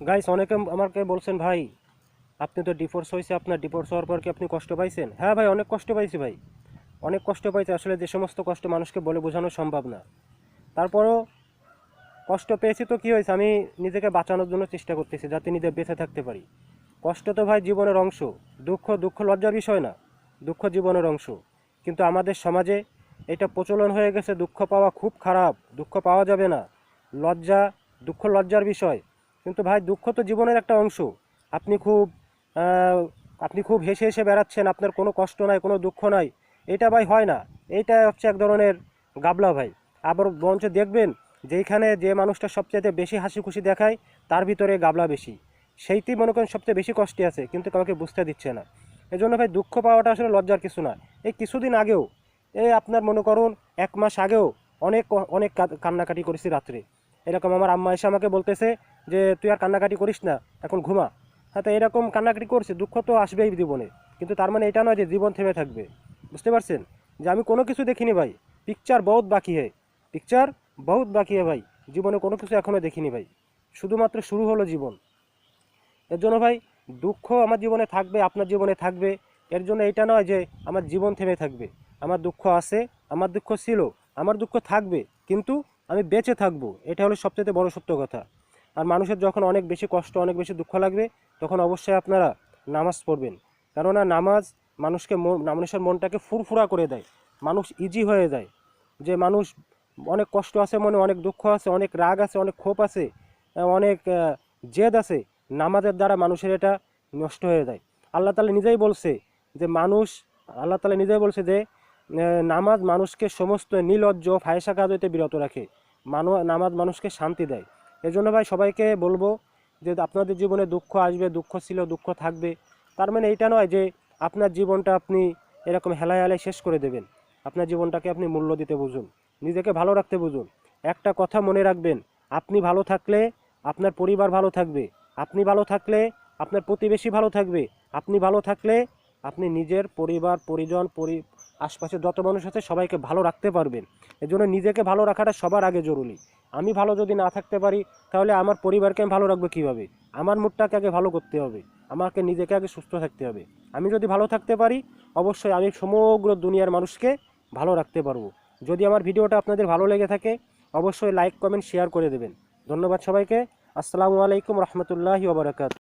Guys, অনেকে আমাকে বলছেন ভাই, আপনি তো ডিভোর্স হয়েছে, আপনার ডিভোর্স হওয়ার পর কি আপনি কষ্ট পাইছেন? হ্যাঁ ভাই, অনেক কষ্ট পাইছি ভাই, অনেক কষ্ট পাইছি। আসলে যে সমস্ত কষ্ট মানুষকে বলে বোঝানো সম্ভব না, তারপরও কষ্ট পেয়েছি তো কি হয়েছে, আমি নিজেকে বাঁচানোর জন্য চেষ্টা করতেছি যাতে নিজে বেঁচে থাকতে পারি। কষ্ট তো ভাই জীবনের অংশ। দুঃখ দুঃখ লজ্জার বিষয় না, দুঃখ জীবনের অংশ। কিন্তু আমাদের সমাজে এটা প্রচলন হয়ে গেছে, দুঃখ পাওয়া খুব খারাপ, দুঃখ পাওয়া যাবে না, লজ্জা, দুঃখ লজ্জার বিষয়। কিন্তু ভাই দুঃখ তো জীবনের একটা অংশ। আপনি খুব আহ, আপনি খুব হেসে হেসে বেড়াচ্ছেন, আপনার কোনো কষ্ট নাই, কোনো দুঃখ নাই, এটা ভাই হয় না। এইটা হচ্ছে এক ধরনের গাবলা ভাই। আবার বরঞ্চ দেখবেন যেইখানে যে মানুষটা সবচেয়ে বেশি হাসি খুশি দেখায়, তার ভিতরে গাবলা বেশি। সেইটি মনে করেন সবচেয়ে বেশি কষ্টে আছে, কিন্তু কাউকে বুঝতে দিচ্ছে না। এজন্য ভাই দুঃখ পাওয়াটা আসলে লজ্জার কিছু না। এই কিছুদিন আগেও, এই আপনার মনে করুন 1 মাস আগেও অনেক অনেক কান্নাকাটি করেছি রাত্রে। এরকম আমার আম্মা এসে আমাকে বলতেছে যে তুই আর কান্নাকাটি করিস না, এখন ঘুমা। হ্যাঁ, তো এরকম কান্নাকাটি করছে, দুঃখ তো আসবেই জীবনে, কিন্তু তার মানে এটা নয় যে জীবন থেমে থাকবে। বুঝতে পারছেন? যে আমি কোনো কিছু দেখিনি ভাই, পিকচার বহুত বাকি হয়, পিকচার বহুত বাকি হয় ভাই, জীবনে কোনো কিছু এখনও দেখিনি ভাই, শুধুমাত্র শুরু হলো জীবন। এর জন্য ভাই দুঃখ আমার জীবনে থাকবে, আপনার জীবনে থাকবে। এর জন্য এটা নয় যে আমার জীবন থেমে থাকবে। আমার দুঃখ আছে, আমার দুঃখ ছিল, আমার দুঃখ থাকবে, কিন্তু আমি বেঁচে থাকবো, এটা হলো সবচেয়ে বড় সত্য কথা। আর মানুষের যখন অনেক বেশি কষ্ট, অনেক বেশি দুঃখ লাগবে, তখন অবশ্যই আপনারা নামাজ পড়বেন। কেননা নামাজ মানুষের মনটাকে ফুরফুরা করে দেয়, মানুষ ইজি হয়ে যায়। যে মানুষ অনেক কষ্ট আছে মনে, অনেক দুঃখ আছে, অনেক রাগ আছে, অনেক ক্ষোভ আছে, অনেক জেদ আছে, নামাজের দ্বারা মানুষের এটা নষ্ট হয়ে যায়। আল্লাহ তাআলা নিজেই বলছে যে আল্লাহ তাআলা নিজেই বলছে যে নামাজ মানুষকে সমস্ত নির্লজ্জ ফাহিশা কাজ হইতে বিরত রাখে। নামাজ মানুষকে শান্তি দেয়। এজন্য ভাই সবাইকে বলবো যে আপনাদের জীবনে দুঃখ আসবে, দুঃখ ছিল, দুঃখ থাকবে, তার মানে এইটা নয় যে আপনার জীবনটা আপনি এরকম হেলায় হেলায় শেষ করে দেবেন। আপনার জীবনটাকে আপনি মূল্য দিতে বুঝুন, নিজেকে ভালো রাখতে বুঝুন। একটা কথা মনে রাখবেন, আপনি ভালো থাকলে আপনার পরিবার ভালো থাকবে, আপনি ভালো থাকলে আপনার প্রতিবেশী ভালো থাকবে, আপনি ভালো থাকলে আপনি নিজের পরিবার পরিজন আশপাশে যত মানুষ আছে সবাইকে ভালো রাখতে পারবেন। এজন্য নিজেকে ভালো রাখাটা সবার আগে জরুরি। আমি ভালো যদি না থাকতে পারি, তাহলে আমার পরিবারকে আমি ভালো রাখবো কীভাবে? আমার মুডটাকে আগে ভালো করতে হবে, আমাকে নিজেকে আগে সুস্থ থাকতে হবে। আমি যদি ভালো থাকতে পারি, অবশ্যই আমি সমগ্র দুনিয়ার মানুষকে ভালো রাখতে পারবো। যদি আমার ভিডিওটা আপনাদের ভালো লেগে থাকে, অবশ্যই লাইক কমেন্ট শেয়ার করে দেবেন। ধন্যবাদ সবাইকে। আসসালামু আলাইকুম রহমতুল্লাহি ওয়া বারাকাতুহু।